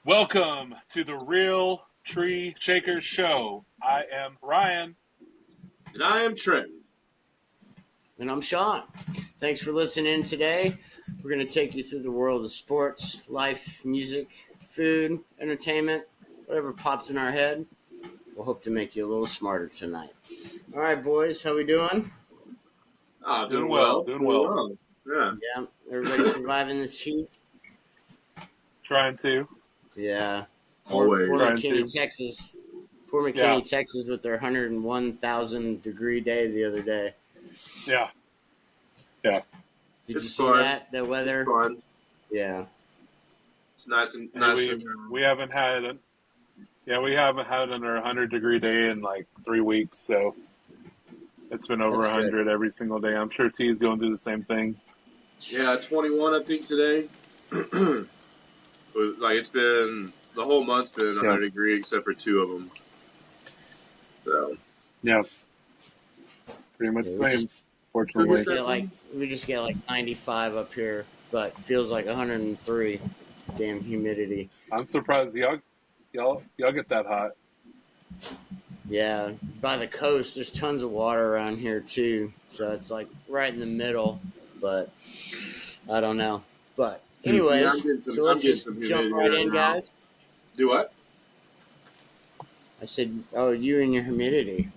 Welcome to the Real Tree Shakers Show. I am Ryan. And I am Trent. And I'm Sean. Thanks for listening today. We're going to take you through the world of sports, life, music, food, entertainment, whatever pops in our head. We'll hope to make you a little smarter tonight. All right, boys, how we doing? Doing well. Yeah. Yeah, everybody surviving this heat? Trying to. Yeah. Always. Poor Trying McKinney, to. Texas. Poor McKinney, Texas with their 101,000 degree day the other day. Yeah. Did you see that? The weather? It's fun. Yeah. It's nice and We haven't had under 100-degree day in like 3 weeks, so it's been over That's 100 good. every single day. I'm sure T's going through the same thing. Yeah, 21 I think today. But, it's been the whole month's been 100 degree except for 2 of them. So yeah, pretty much the same. Fortunately, we just get like 95 up here, but feels like 103. Damn humidity. I'm surprised y'all get that hot. Yeah, by the coast, there's tons of water around here too, so it's like right in the middle. But I don't know. But anyways, so let's just jump right in, guys. Do what? I said, "Oh, you and your humidity.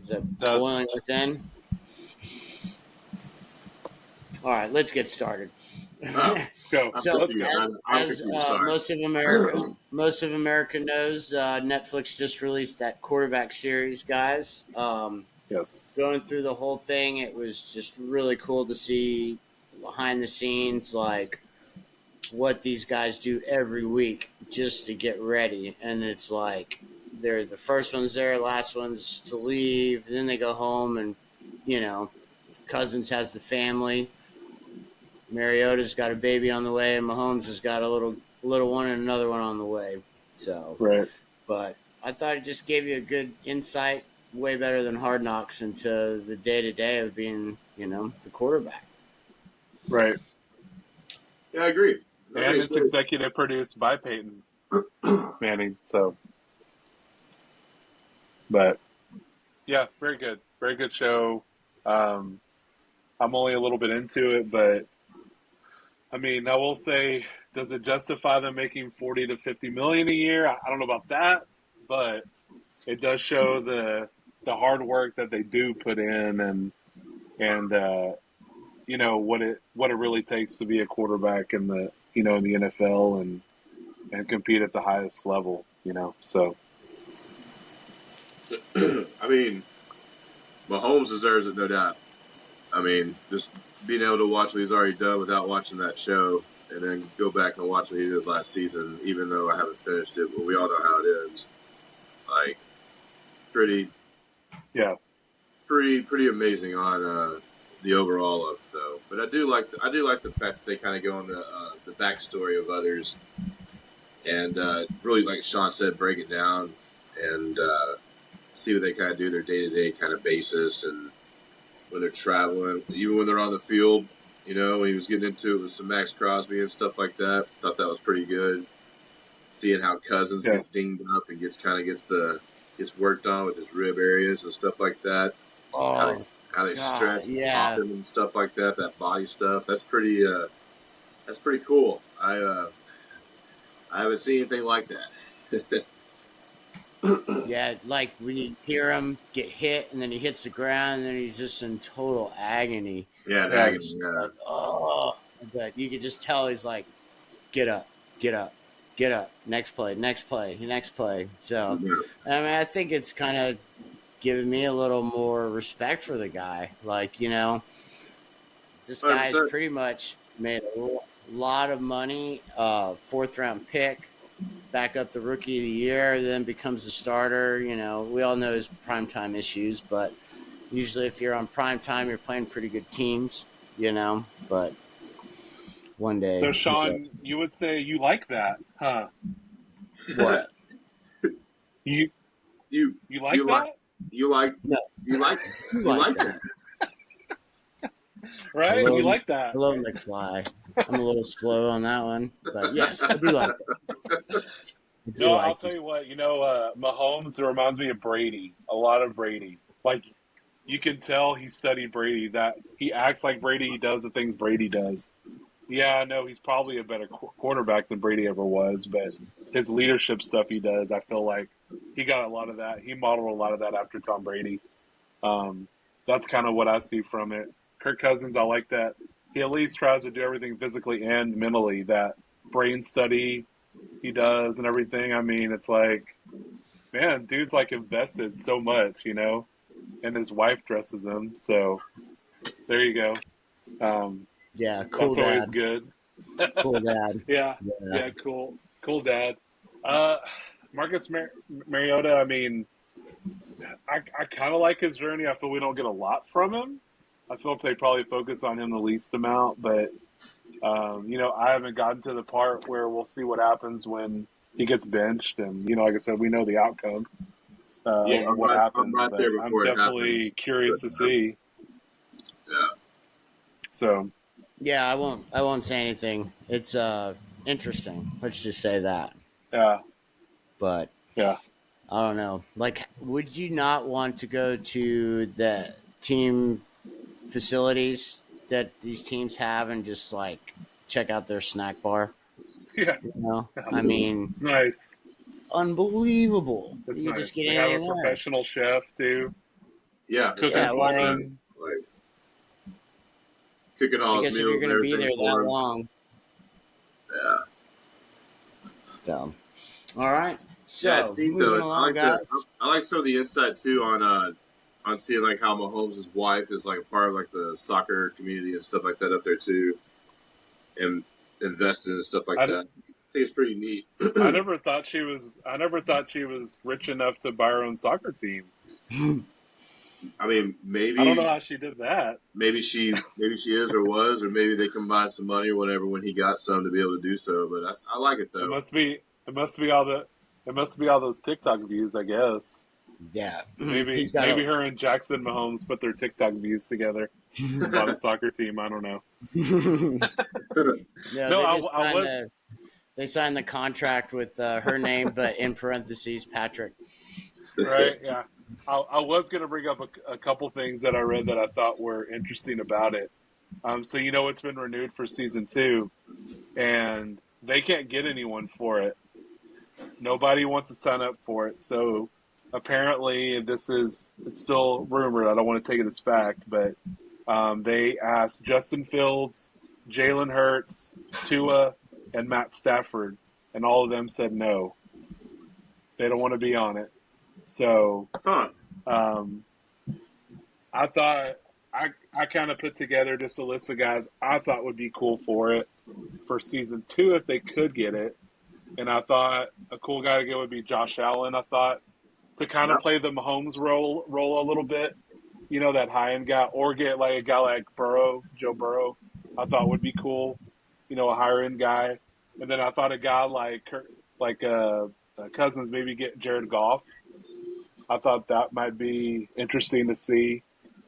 Is that boiling within?" All right, let's get started. Go. So, as most of America knows, Netflix just released that quarterback series, guys. Yes. Going through the whole thing, it was just really cool to see behind the scenes, like what these guys do every week just to get ready. And it's like they're the first ones there, last ones to leave. Then they go home, and Cousins has the family. Mariota's got a baby on the way, and Mahomes has got a little one and another one on the way. So, right. But I thought it just gave you a good insight, way better than Hard Knocks, into the day-to-day of being, the quarterback. Right. Yeah, I agree. And it's executive produced by Peyton Manning. So, but yeah, very good show. I'm only a little bit into it, but I mean, I will say, does it justify them making $40 to $50 million a year? I don't know about that, but it does show the hard work that they do put in, and what it really takes to be a quarterback in the in the NFL and compete at the highest level. So. I mean, Mahomes deserves it, no doubt. I mean, just being able to watch what he's already done without watching that show, and then go back and watch what he did last season, even though I haven't finished it, but we all know how it ends. Like, pretty amazing on the overall of it, though. But I do like the fact that they kind of go on the backstory of others, and really, like Sean said, break it down and see what they kind of do their day-to-day kind of basis, and when they're traveling, even when they're on the field, when he was getting into it with some Max Crosby and stuff like that. Thought that was pretty good. Seeing how Cousins gets dinged up and gets worked on with his rib areas and stuff like that. Oh, how they stretch off him and stuff like that. That body stuff. That's pretty cool. I haven't seen anything like that. Yeah, like when you hear him get hit, and then he hits the ground, and then he's just in total agony. Yeah, agony. Like, oh, but you could just tell he's like, get up, next play. So, I mean, I think it's kind of giving me a little more respect for the guy. Like, this guy's 100%. pretty much made a lot of money, 4th-round pick. Back up the rookie of the year, then becomes a starter. We all know his primetime issues, but usually if you're on primetime, you're playing pretty good teams, but one day. So, Sean, you would say you like that, huh? What? You like that? You like that. Right? Hello, you like that. Hello, McFly. I'm a little slow on that one, but yes, I do like that. I do No, I'll like tell it. you what. Mahomes reminds me of Brady. A lot of Brady. Like you can tell he studied Brady. That he acts like Brady. He does the things Brady does. Yeah, I know he's probably a better quarterback than Brady ever was, but his leadership stuff he does, I feel like he got a lot of that. He modeled a lot of that after Tom Brady. Um, that's kind of what I see from it. Kirk Cousins, I like that. He at least tries to do everything physically and mentally. That brain study he does and everything. I mean, it's like, man, dude's like invested so much, and his wife dresses him. So there you go. Yeah, cool That's always dad. good. Cool dad. Yeah, Yeah. yeah, cool, dad. Uh, Marcus Mariota. I mean, I kind of like his journey. I feel we don't get a lot from him. I feel like they probably focus on him the least amount, but I haven't gotten to the part where we'll see what happens when he gets benched, and like I said, we know the outcome Yeah, of what I'm happens, right but there I'm before it definitely happens. curious to see. Yeah. So Yeah, I won't say anything. It's interesting. Let's just say that. yeah, But yeah, I don't know. Like, would you not want to go to the team facilities that these teams have and just like check out their snack bar? yeah. I mean, It's nice. unbelievable. It's You just nice. get They have a anything there. professional chef too. Yeah, It's it's cooking Yeah, well, I for excellent. mean, him. Like cooking I all his guess if you're meals and going to be everything there that for him. long, Yeah. so all right. Yeah, it's So neat though. moving It's I along, like the guys. I like some of the insight too on seeing like how Mahomes' wife is like a part of like the soccer community and stuff like that up there too, and investing and stuff like I, that. I think it's pretty neat. I never thought she was. I never thought she was rich enough to buy her own soccer team. I mean, I don't know maybe how she did that. maybe she is or was, or maybe they combined some money or whatever when he got some to be able to do so. But I like it It though. must be. It must be all the. It must be all those TikTok views, I guess. Yeah, Maybe he's got maybe a. her and Jackson Mahomes put their TikTok views together and bought a soccer team. I don't know. No, No, they just I signed was the they signed the contract with her name, but in parentheses, Patrick. right. Yeah, I was going to bring up a couple things that I read that I thought were interesting about it. So it's been renewed for season 2, and they can't get anyone for it. Nobody wants to sign up for it. So apparently, it's still rumored. I don't want to take it as fact, but they asked Justin Fields, Jalen Hurts, Tua, and Matt Stafford, and all of them said no. They don't want to be on it. So Huh. um, I thought I kind of put together just a list of guys I thought would be cool for it for season 2 if they could get it. And I thought a cool guy to get would be Josh Allen. I thought to kind of Yep. play the Mahomes role a little bit, that high end guy, or get like a guy like Joe Burrow. I thought would be cool, a higher end guy. And then I thought a guy like Cousins, maybe get Jared Goff. I thought that might be interesting to see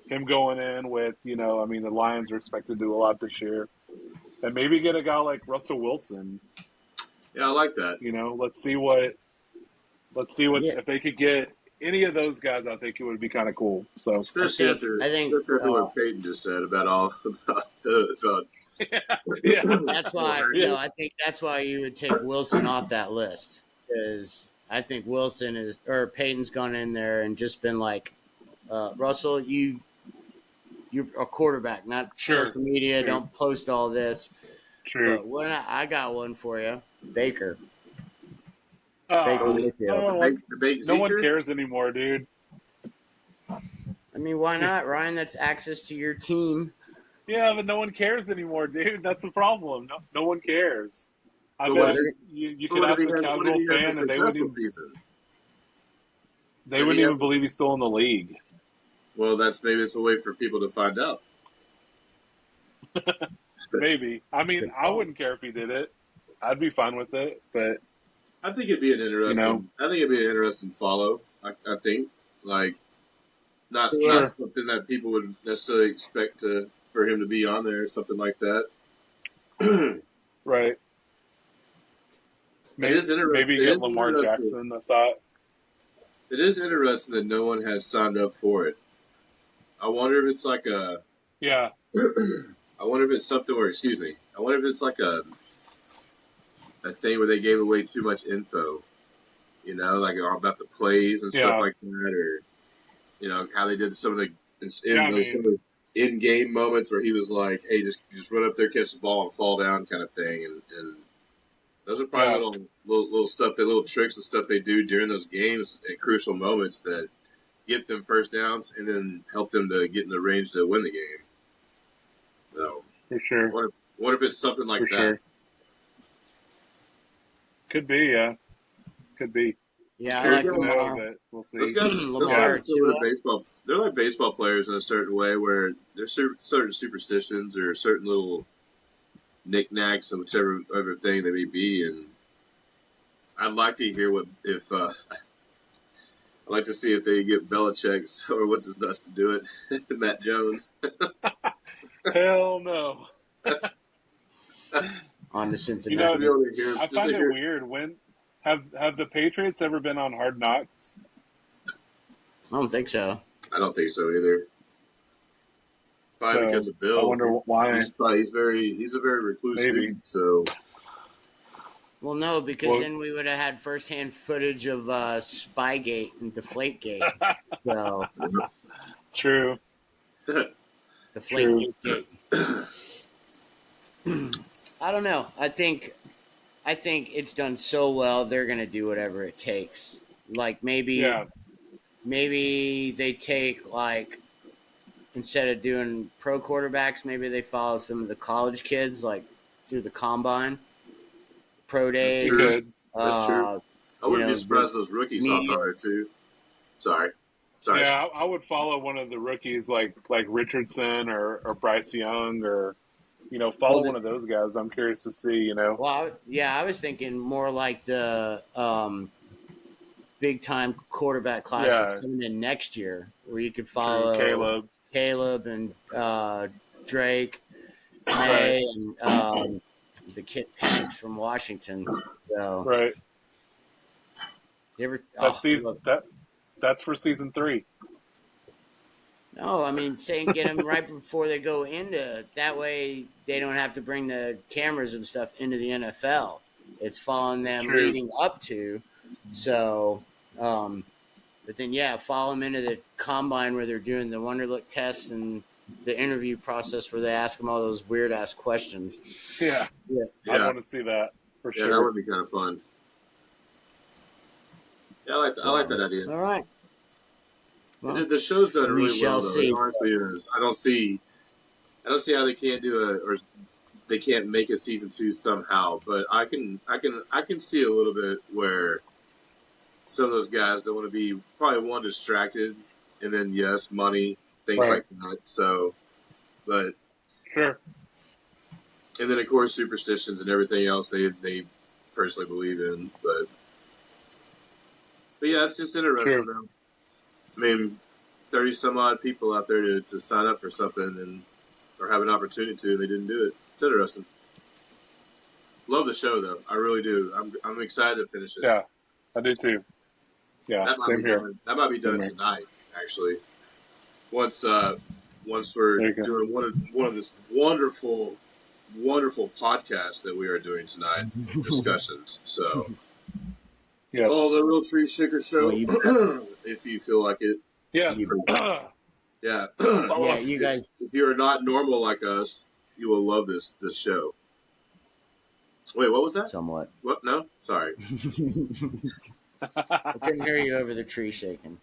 him going in with, I mean, the Lions are expected to do a lot this year, and maybe get a guy like Russell Wilson. Yeah, I like that. Let's see what Yeah, if they could get any of those guys. I think it would be kind of cool. So I Especially think after I think especially after what Peyton just said about all about yeah, that's why. yeah, No, I think that's why you would take Wilson off that list because I think Wilson is or Peyton's gone in there and just been like, Russell, you're a quarterback, not sure, social media. true, Don't post all this. true. But I got one for you, Baker. Baker Ah, Mayfield. no one wants, the big no one Zeker. cares anymore, dude. I mean, why not, Ryan? That's access to your team. Yeah, but no one cares anymore, dude. That's the problem. No one cares. I But bet what Well, if if they're you but could ask a what if casual he has a fan, and successful season? they If he wouldn't even has believe he's still in the league. well, that's maybe it's a way for people to find out. Maybe. I mean, good I call. wouldn't care if he did it. I'd be fine with it. But I think it'd be an you know, interesting. I think it'd be an interesting follow. I think like not sure, something that people would necessarily expect for him to be on there or something like that. right. It is interesting. Maybe It get is Lamar interesting. Jackson. I thought. It is interesting that no one has signed up for it. I wonder if it's like a. Yeah, I wonder if it's something where. Excuse me. I wonder if it's like a thing where they gave away too much info. You know, like about the plays and stuff yeah, like that, or how they did some of the yeah. I some of mean, the in-game moments where he was like, "Hey, just run up there, catch the ball, and fall down," kind of thing. And those are probably yeah, little stuff, little tricks and stuff they do during those games at crucial moments that get them first downs and then help them to get in the range to win the game. So, for sure, what if it's something for like that? sure. Could be, yeah, could be. Yeah, I Those Curious like to guys, know, Lamar. but we'll those see. guys, those guys Yeah, are Lamar similar to Tua. baseball. They're like baseball players in a certain way, where there's certain superstitions or certain little knickknacks and whichever thing they may be. And I'd like to hear what if I'd like to see if they get Belichick's or what's his nuts to do it, Matt Jones. hell no. On to You Just to know, be Cincinnati. able to hear, I just to find it hear. weird. When have the Patriots ever been on Hard Knocks? I don't think so. I don't think so either. Probably because So of I Bill. wonder why. He's a very recluse Maybe. dude. So Well, no, because Well, then we would have had firsthand footage of Spygate and Deflategate. So, true, true. Deflategate gate. I don't know. I think it's done so well. They're gonna do whatever it takes. Like Yeah, maybe they take like instead of doing pro quarterbacks, maybe they follow some of the college kids like through the combine, pro that's they true. days. could. That's true. Uh, I wouldn't be the surprised if those rookies hopped media. on there too. Sorry, sorry. Yeah, I would follow one of the rookies like Richardson or Bryce Young or Well, follow one of those guys. I'm curious to see. I was thinking more like the big time quarterback class that's Yeah, coming in next year, where you could true. follow Caleb, Caleb and Drake, right, May, and the kid Penix from Washington. So right. you ever? That Oh, season that's for season 3. no, I mean saying get them right before they go into. That way they don't have to bring the cameras and stuff into the NFL. It's following them True. leading up to. So, but then yeah, follow them into the combine where they're doing the Wonderlic test and the interview process where they ask them all those weird ass questions. Yeah, Yeah. I'd Yeah, want to see that for yeah, that sure. would be kind of fun. Yeah, I like So, that idea. all right. Well, The show's done we really well, shall though. It see. honestly is. I don't see how they can't do or they can't make a season 2 somehow. But I can see a little bit where some of those guys don't want to be probably one distracted, and then yes, money, things Right. like that. So, but Sure. and then of course superstitions and everything else they personally believe in. But yeah, it's just interesting True. though. I mean, 30 some odd people out there to sign up for something and or have an opportunity to, and they didn't do it. It's interesting. Love the show though, I really do. I'm excited to finish it. Yeah, I do too. Yeah, That might same be here. done. That might be Same done here. tonight, actually. Once once we're There you go. doing one of this wonderful podcast that we are doing tonight, discussions. So Yes. follow the Real Tree Shaker Show Well, if you feel like it. Yes. Yeah. Follow yeah, us. you guys. If you are not normal like us, you will love this show. Wait, what was that? Somewhat. What? No, sorry. I couldn't hear you over the tree shaking.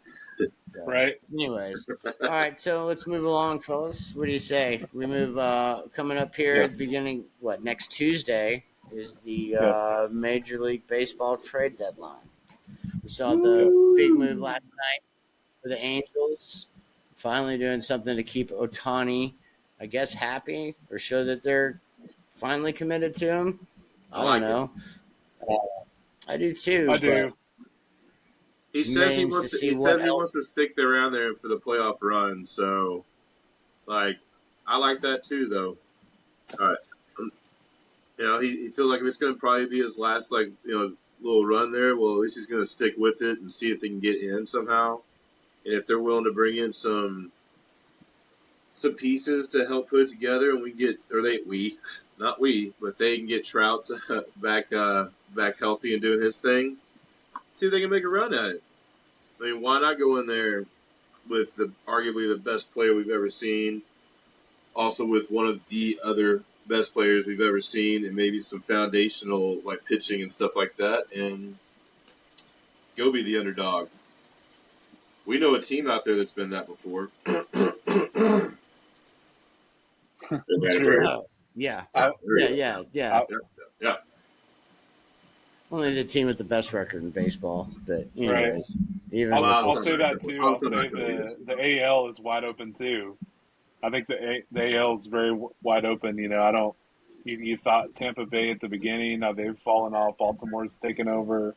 So, Right. anyways, all right. So let's move along, fellas. What do you say? We move. Coming up here at Yes. the beginning. What next Tuesday is the Yes. Major League Baseball trade deadline. We saw the big move last night for the Angels. Finally doing something to keep Ohtani, I guess, happy or show that they're finally committed to him. I don't like know. I do too. I But do. He says he remains to wants to. see He what says he wants else. to stick around there for the playoff run. So, like, I like that too, though. All right. he feels like it's going to probably be his last little run there. Well, at least he's going to stick with it and see if they can get in somehow. And if they're willing to bring in some pieces to help put it together, and but they can get Trout back healthy and doing his thing. See if they can make a run at it. I mean, why not go in there with arguably the best player we've ever seen, also with one of the other best players we've ever seen, and maybe some foundational like pitching and stuff like that, and go be the underdog. We know a team out there that's been that before. Oh, yeah. Yeah. Only the team with the best record in baseball, but anyways, even I'll say that too. I'll say the AL is wide open too. I think the AL is very wide open. You thought Tampa Bay at the beginning. Now they've fallen off. Baltimore's taken over.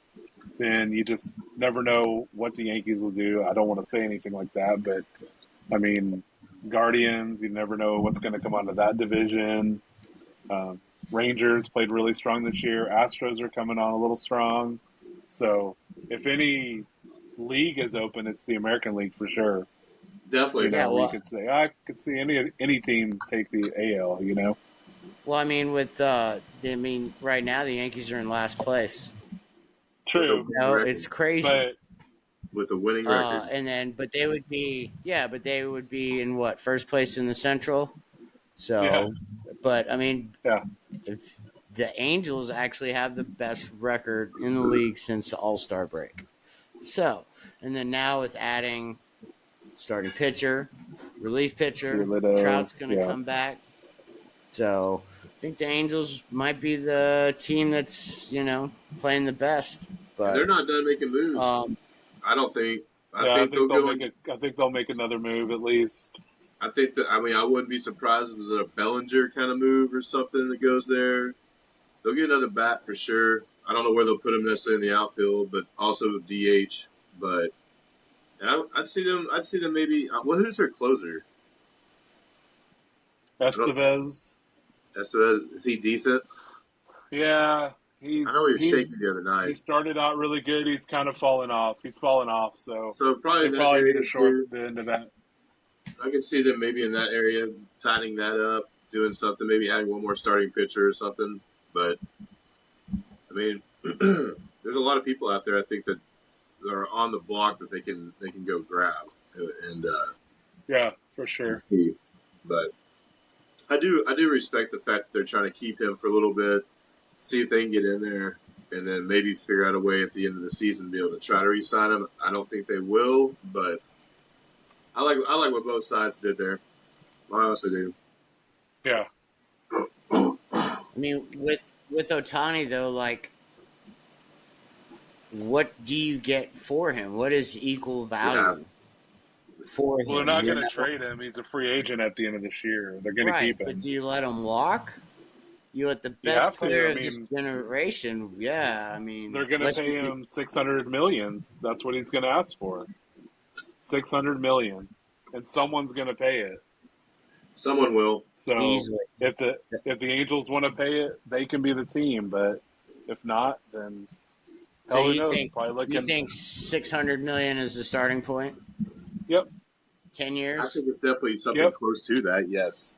Then you just never know what the Yankees will do. I don't want to say anything like that, but I mean, Guardians, you never know what's going to come out of that division. Rangers played really strong this year. Astros are coming on a little strong. So if any league is open, it's the American League for sure. Definitely. We could say I could see any team take the AL. Well, I mean, right now the Yankees are in last place. True. It's crazy. But with a winning record, but they would be in what, first place in the Central. So, but I mean, if the Angels actually have the best record in the league since the All-Star break. So, and then now with adding starting pitcher, relief pitcher, Trout's going to come back. So, I think the Angels might be the team that's, playing the best. But they're not done making moves. I don't think. I think they'll make another move at least. I think that. I mean, I wouldn't be surprised if it was a Bellinger kind of move or something that goes there. They'll get another bat for sure. I don't know where they'll put him necessarily in the outfield, but also DH. But I'd see them. Maybe. Well, who's their closer? Estevez. Is he decent? Yeah. I know he was shaky the other night. He started out really good. He's kind of fallen off. So probably need to short the end of that. I could see them maybe in that area, tightening that up, doing something, maybe adding one more starting pitcher or something. But I mean, there's a lot of people out there I think that are on the block that they can go grab and for sure. See, but I do respect the fact that they're trying to keep him for a little bit. See if they can get in there, and then maybe figure out a way at the end of the season to be able to try to re-sign him. I don't think they will, but I like what both sides did there. I honestly do. Yeah. I mean, with Ohtani though, like, what do you get for him? What is equal value for him? Well, they're not going to trade him. He's a free agent at the end of this year. They're going to keep him. But do you let him walk? You let the best player of this generation. Yeah, I mean, they're going to pay him $600 million. That's what he's going to ask for. $600 million, and someone's going to pay it. Someone will. So if the Angels want to pay it, they can be the team. But if not, then you think $600 million is the starting point? Yep. 10 years. I think it's definitely something close to that. Yes.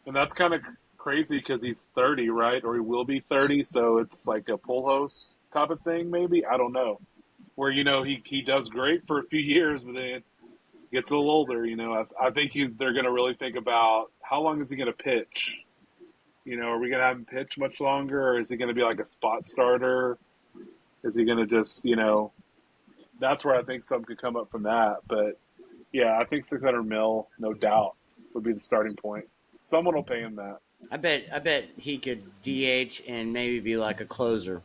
And that's kind of crazy because he's 30, right? Or he will be 30, so it's like a pull host type of thing, maybe. I don't know. Where he does great for a few years, but then gets a little older. I think they're going to really think about how long is he going to pitch. Are we going to have him pitch much longer, or is he going to be like a spot starter? Is he going to just That's where I think something could come up from that. But yeah, I think $600 million, no doubt, would be the starting point. Someone will pay him that. I bet he could DH and maybe be like a closer.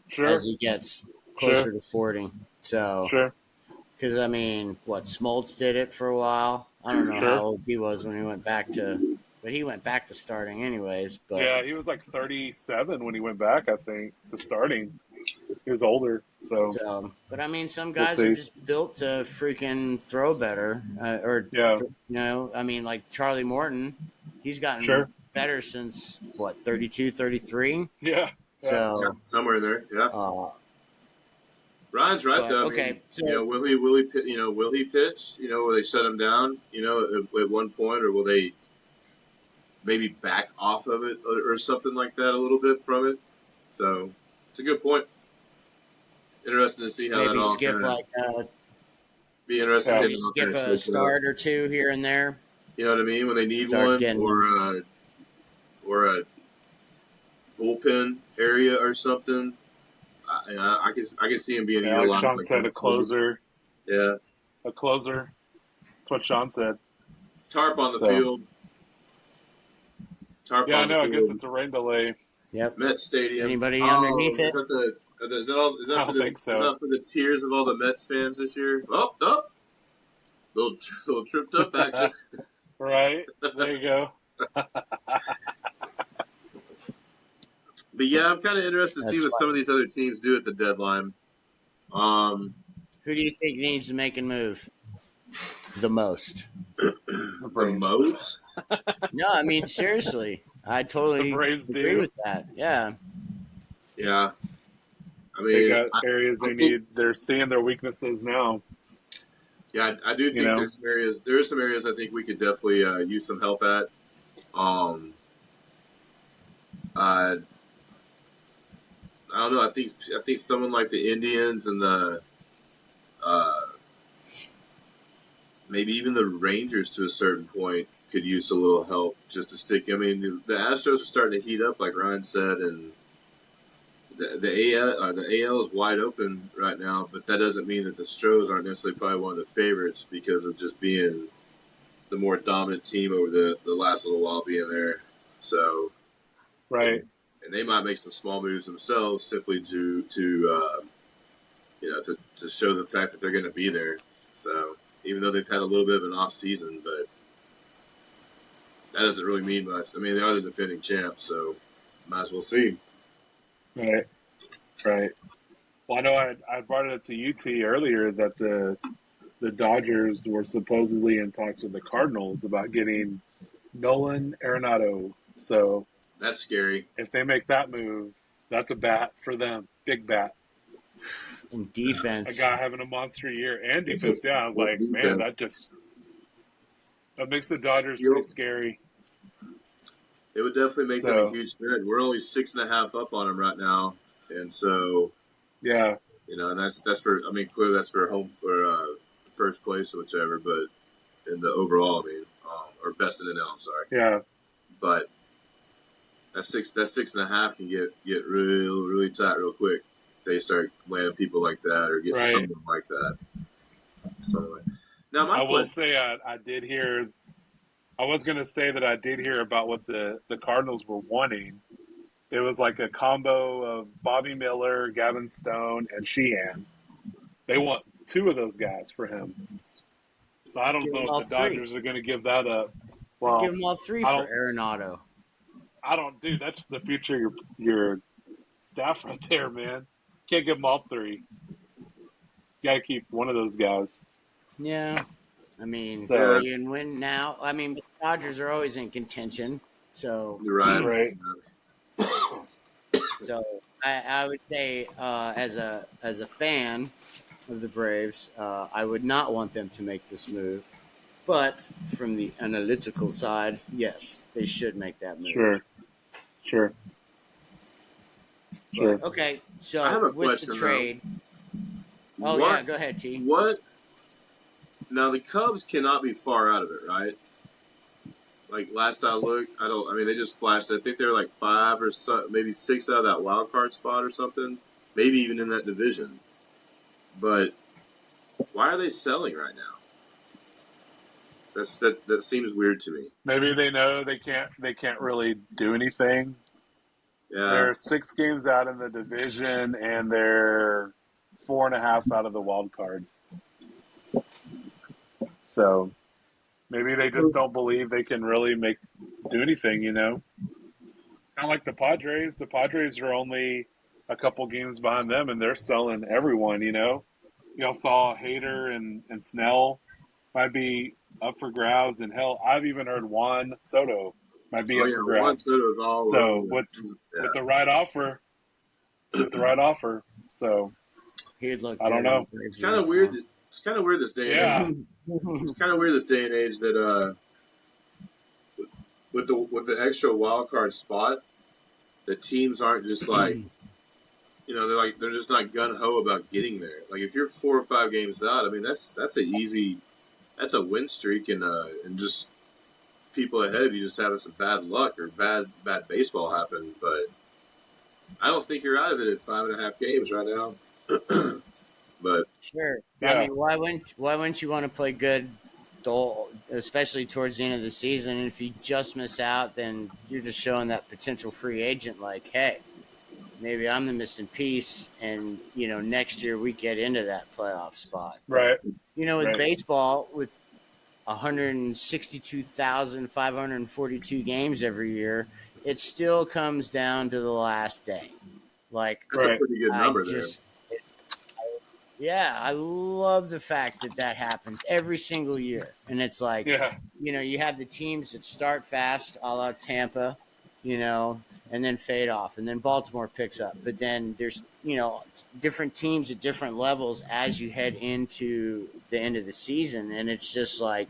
Sure. As he gets closer to 40. So, sure. Because, I mean, Smoltz did it for a while. I don't know how old he was when he went back to – but he went back to starting anyways. But yeah, he was like 37 when he went back, I think, to starting. He was older. So but, I mean, some guys are just built to freaking throw better. I mean, like Charlie Morton, he's gotten better since, 32, 33? Yeah. Yeah. So, somewhere in there. Yeah. Ryan's right but though. I okay, mean, so will he pitch? Will they shut him down? At one point, or will they maybe back off of it or something like that a little bit from it? So it's a good point. Interesting to see how that maybe all skip kind of like be interesting to see how maybe it all kind skip of a shakes out. start or two here and there. You know what I mean? When they need Start one, getting or a bullpen area or something. I can see him being Yeah, like utilized Sean like said, that a too. closer. Yeah, A closer. That's what Sean said. tarp on the So, field. Tarp yeah, I on the know. I guess field. it's a rain delay. yep. Met Stadium. Anybody Oh, underneath it? is that all? I don't think Is so. that for the tears of all the Mets fans this year? Oh, little tripped up action. Right? There you go. But yeah, I'm kind of interested to see That's what fun. some of these other teams do at the deadline. Um, Who do you think needs to make a move the most? The the Braves. most. No, I mean seriously. I The totally Braves agree do. with that. Yeah. Yeah, I They mean, got areas I they think. need. They're seeing their weaknesses now. Yeah, I do You think know? there are some areas I think we could definitely use some help at. Um, uh, I don't know. I think someone like the Indians and the uh, maybe even the Rangers to a certain point could use a little help just to stick. I mean, the Astros are starting to heat up, like Ryan said, and the AL is wide open right now. But that doesn't mean that the Stros aren't necessarily probably one of the favorites because of just being the more dominant team over the last little while being there. So, Right. and they might make some small moves themselves simply to show the fact that they're going to be there. So even though they've had a little bit of an off season, but that doesn't really mean much. I mean, they are the defending champs, so might as well see. Right. Right. Well, I know I brought it up to UT earlier that the Dodgers were supposedly in talks with the Cardinals about getting Nolan Arenado. So That's scary. if they make that move, that's a bat for them. Big bat. In A defense. guy having a monster year and It's defense. just Yeah, I was what like, man, defense. that makes the Dodgers You pretty know, scary. it would definitely make them a So huge threat. We're only 6.5 up on them right now, and so yeah, and that's for. I mean, clearly that's for home or first place or whichever, but in the overall, I mean, or best in the NL. I'm sorry, yeah, but that 6.5 can get really tight real quick. If they start landing people like that or get right. someone like that. So now my I will question. say I did hear. I was going to say that I did hear about what the Cardinals were wanting. It was like a combo of Bobby Miller, Gavin Stone, and Sheehan. They want two of those guys for him. So I don't Give know them if all the three. Dodgers are going to give that up. I'd give Well, them all three I for don't. Arenado. I don't. Dude, that's the future of your staff right there, man. Can't give them all three. You got to keep one of those guys. Yeah. I mean, are Yeah, So you in win now? I mean, the Dodgers are always in contention. So, you're right. right, so I would say as a fan of the Braves, I would not want them to make this move. But from the analytical side, yes, they should make that move. sure, sure, But sure. okay, I have so a with the question though. trade, oh yeah, What go ahead, T. what now the Cubs cannot be far out of it, right? Like last I looked, I don't. I mean, they just flashed. I think they're like five or so, maybe six out of that wild card spot or something. Maybe even in that division. But why are they selling right now? That seems weird to me. Maybe they know they can't really do anything. Yeah, They're 6 games out in the division, and they're 4.5 out of the wild card. So maybe they just don't believe they can really do anything. Kind of like the Padres. The Padres are only a couple games behind them, and they're selling everyone. Y'all saw Hader and Snell might be up for grabs, and hell, I've even heard Juan Soto Might be Oh up yeah, for Juan grabs. Soto's all So over. with the right offer, so He'd look I don't good in know. the Braves It's kind of weird. uniform. It's kind of weird this day and age. Yeah, It's kind of weird this day and age that with the extra wild card spot, the teams aren't just like they're just not gun ho about getting there. Like if you're 4 or 5 games out, I mean that's a win streak and just people ahead of you just having some bad luck or bad baseball happen. But I don't think you're out of it at 5.5 games right now. But Sure. I yeah, mean, why wouldn't you want to play good, especially towards the end of the season? And if you just miss out, then you're just showing that potential free agent, like, hey, maybe I'm the missing piece, and next year we get into that playoff spot. But right, with right. baseball, with 162,542 games every year, it still comes down to the last day. Like, that's a Right. pretty good I number there. just yeah, I love the fact that that happens every single year. And it's like, Yeah, you have the teams that start fast, a la Tampa, and then fade off. And then Baltimore picks up. But then there's, different teams at different levels as you head into the end of the season. And it's just like,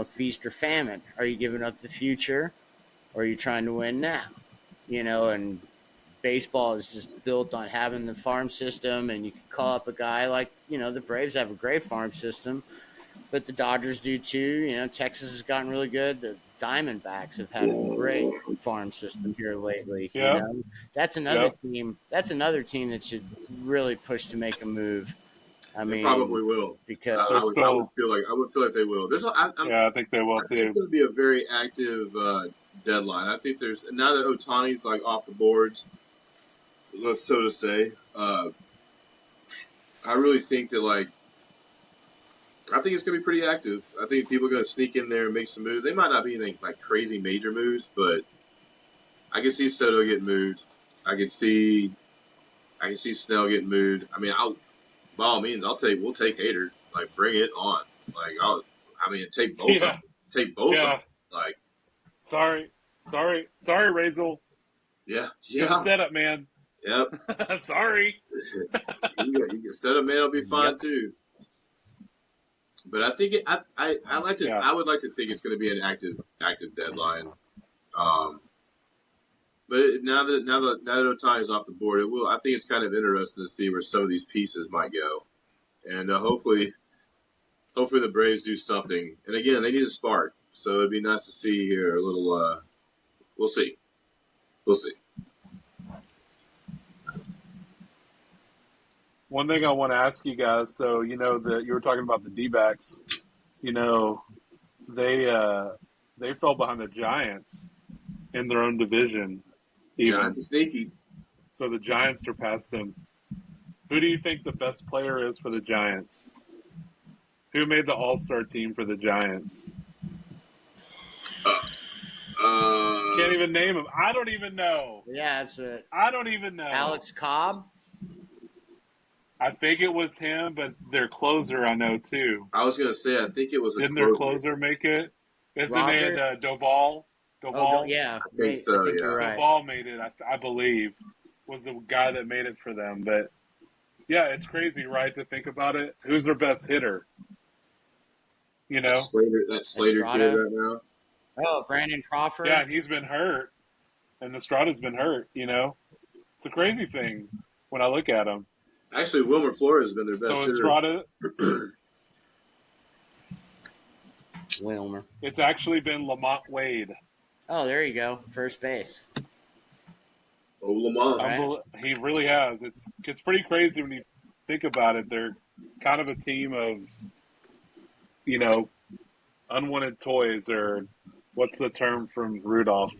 feast or famine. Are you giving up the future, or are you trying to win now? And baseball is just built on having the farm system, and you can call up a guy like the Braves have a great farm system, but the Dodgers do too. Texas has gotten really good. The Diamondbacks have had a great farm system here lately. yep, That's another yep. team. That's another team that should really push to make a move. I They mean, probably will. because They're I would still, feel like they will. yeah, I think they will I think it's too. going to be a very active deadline. I think there's now that Otani's like off the boards, so to say. I really think that I think it's going to be pretty active. I think people are going to sneak in there and make some moves. They might not be anything like crazy major moves, but I can see Soto getting moved. I can see Snell getting moved. I mean, by all means, we'll take Hader. Like, bring it on. Like, take both of Yeah, them. Take both of them. yeah. Like, Sorry, Razel. yeah, Good yeah, setup, man. yep. Sorry. Listen, you can set a man will be fine yep. too. But I think Yeah, I would like to think it's going to be an active deadline. Um, but now that Ohtani is off the board, it will. I think it's kind of interesting to see where some of these pieces might go, and hopefully the Braves do something. And again, they need a spark, so it'd be nice to see here a little. We'll see. We'll see. one thing I want to ask you guys. So you were talking about the D-backs. They fell behind the Giants in their own division. Even Giants are sneaky. so, the Giants surpassed them. Who do you think the best player is for the Giants? Who made the All-Star team for the Giants? Can't even name him. I don't even know. Yeah, it's a I don't even know. Alex Cobb. I think it was him, but their closer I know too. I was gonna say I think it was a Didn't their closer make it? Isn't Robert? it Doval? Yeah. I think so, I think yeah. you're right. Doval made it, I believe, was the guy that made it for them. But yeah, it's crazy, right, to think about it. Who's their best hitter? That Slater kid Estrada? right now. Oh, Brandon Crawford. Yeah, and he's been hurt, and Estrada's been hurt. It's a crazy thing when I look at him. Actually, Wilmer Flores has been their best So hitter. Estrada, Wilmer. it's actually been Lamont Wade. Oh, there you go. First base. Oh, Lamont. Right. He really has. It's pretty crazy when you think about it. They're kind of a team of, unwanted toys, or what's the term from Rudolph?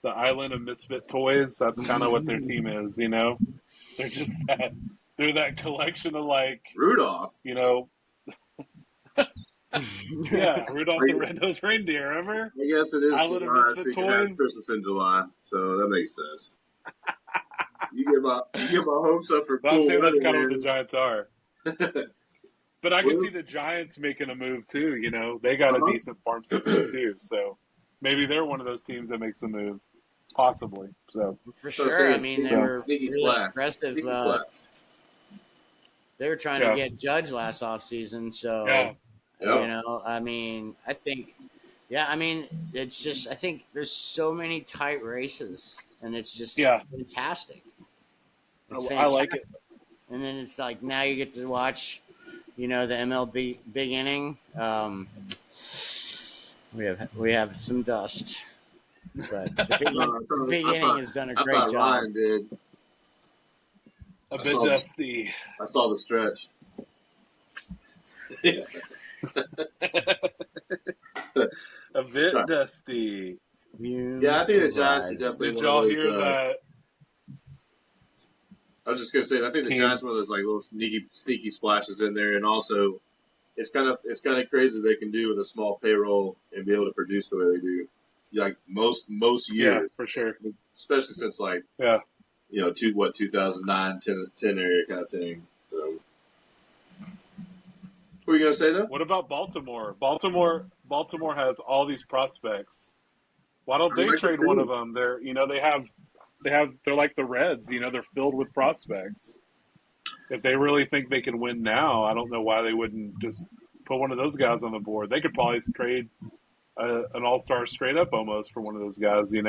The island of misfit toys. That's kind of what their team is. They're just they're that collection of Rudolph. Yeah, Rudolph the Red-Nosed Reindeer. Remember? I guess it is Island of July, so Misfit you can have Toys. Christmas in July, so that makes sense. You get my hopes up for But I'm cool saying that's weather, kind of what man. the Giants are. But I can see the Giants making a move too. They got a decent farm system too. So maybe they're one of those teams that makes a move, possibly. So For So sure. I saying mean, they so were sneaky really splash, aggressive. sneaky splash. They were trying to yeah, get Judge last offseason. yeah, So, Yeah. I mean, I think, yeah, I mean, it's just, I think there's so many tight races, and it's just yeah. fantastic. It's I like fantastic. it. And then it's like now you get to watch, the MLB big inning. We have some dust, but the big inning has done a I great thought job. Ryan did. A I bit saw the, dusty. I saw the stretch. Yeah. A bit Sorry. dusty. Yeah, I Fumes think the of Giants are rising. definitely Did one of y'all those. hear that I was just gonna say, I think the Giants are one of teams? those like little sneaky splashes in there, and also it's kind of crazy they can do with a small payroll and be able to produce the way they do. Like most Yeah, years, for sure. especially since like Yeah. 2009, 10 area kind of thing. So, what were you gonna say though? What about Baltimore? Baltimore has all these prospects. Why don't I they like the trade one of team. them? They're like the Reds. They're filled with prospects. If they really think they can win now, I don't know why they wouldn't just put one of those guys on the board. They could probably trade an all-star straight up almost for one of those guys. They're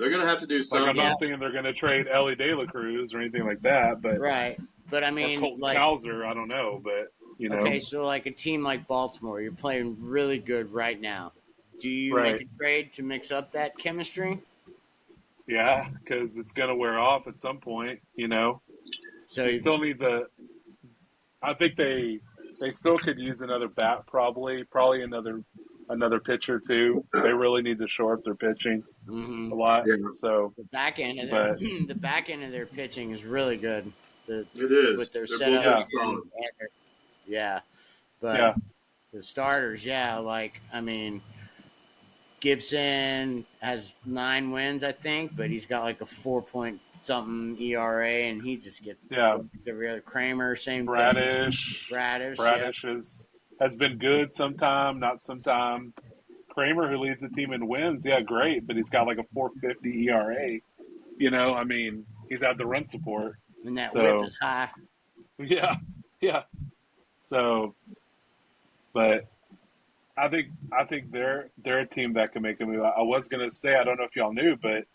gonna have to do Like I'm Yeah, something. not saying they're going to trade Ellie De La Cruz or anything like that, but right. But I or mean, Colton like, Cowser, I don't know, but okay, so like a team like Baltimore, you're playing really good right now. Do you make right. a trade to mix up that chemistry? Yeah, because it's going to wear off at some point. So You still need the. I think they still could use another bat, probably another pitcher too. They really need to shore up their pitching hmm a lot. Yeah, So, the back end of their but the back end of their pitching is really good. The it with is. their Their setup bullpen yeah, is solid. yeah, but yeah, the starters, yeah, like I mean, Gibson has 9 wins, I think, but he's got like a 4 point something ERA, and he just gets yeah. every other. Kramer, same thing. Bradish, Radish, yeah, Bradish has been good sometime, not sometime. Kramer, who leads the team in wins, yeah, great, but he's got like a 4.50 ERA. I mean, he's had the run support. and that whip So, is high. yeah, yeah. So, but I think they're a team that can make a move. I was gonna say I don't know if y'all knew, but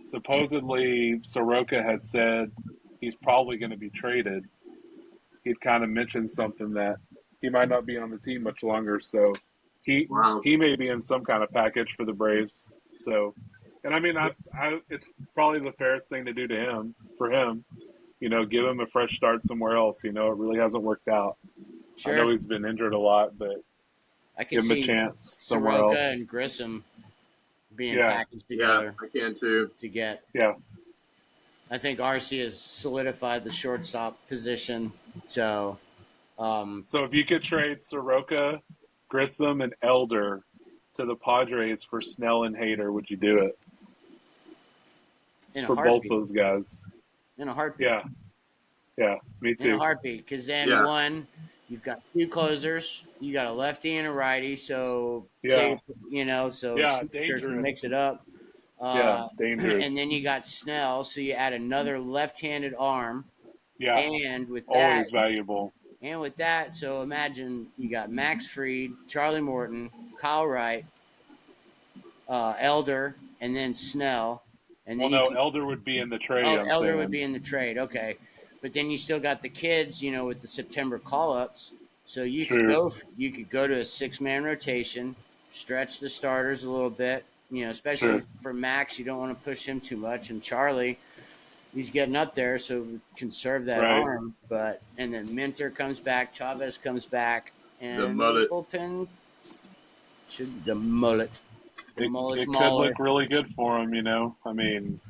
supposedly Soroka had said he's probably going to be traded. He'd kind of mentioned something that he might not be on the team much longer, so he Wow. he may be in some kind of package for the Braves. So, and I mean, it's probably the fairest thing to do to him for him. Give him a fresh start somewhere else. It really hasn't worked out. I know Sure, he's been injured a lot, but I can give him a see chance somewhere Soroka else. and Grissom being Yeah, packaged Yeah, together I can too. to get. yeah, I think RC has solidified the shortstop position. So, So if you could trade Soroka, Grissom, and Elder to the Padres for Snell and Hader, would you do it in a for both heartbeat, those guys? in a heartbeat, Yeah, yeah, me in a too. heartbeat. Because then Yeah, one, you've got two closers. You got a lefty and a righty. So Yeah, say so yeah, Snitker can mix it dangerous. up. Yeah, And dangerous. then you got Snell. So you add another left-handed arm. Yeah, And with that, always valuable. so imagine you got Max Fried, Charlie Morton, Kyle Wright, Elder, and then Snell, and then Well, you no, could. Elder would be in the trade. Oh, I'm Elder would saying. be in the trade. Okay, but then you still got the kids, with the September call-ups. So True. you could go to a 6-man rotation, stretch the starters a little bit. Especially True. for Max, you don't want to push him too much, and Charlie, he's getting up there, so conserve that Right. arm. And then Minter comes back, Chavez comes back, the and the mullet. bullpen should the mullet, the mullet's It could mauler, look really good for him. I mean,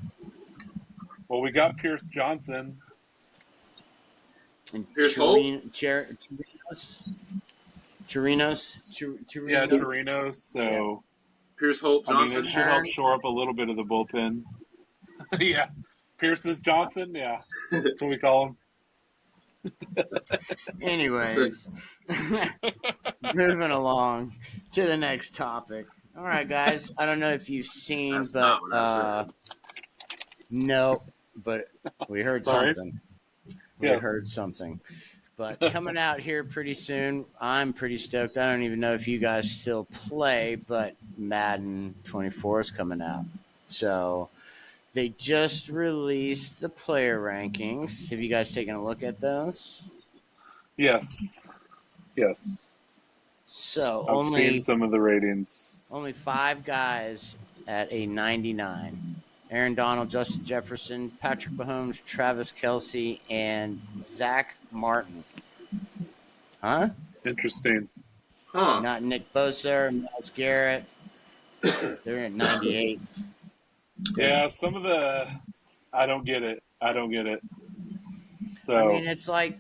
well, we got Pierce Johnson. and Here's Holt. Yeah, Chirinos. Chirinos. Yeah, So Here's Holt I mean, it and Johnson. should help Hearn. shore up a little bit of the bullpen. Yeah. Pierce's Johnson. Yeah. That's what we call him. So, Anyways, moving along to the next topic. All right, guys. I don't know if you've seen, That's but not what I said. no, but we heard Sorry. something. We Yes. heard something. But coming out here pretty soon, I'm pretty stoked. I don't even know if you guys still play, but Madden 24 is coming out. So they just released the player rankings. Have you guys taken a look at those? Yes. Yes. So I've seen only some of the ratings. only 5 guys at a 99. Aaron Donald, Justin Jefferson, Patrick Mahomes, Travis Kelce, and Zach Martin. Huh? Interesting. Huh. Not Nick Bosa or Myles Garrett. They're at 98. Yeah, some of the I don't get it. I don't get it. I So mean, it's like,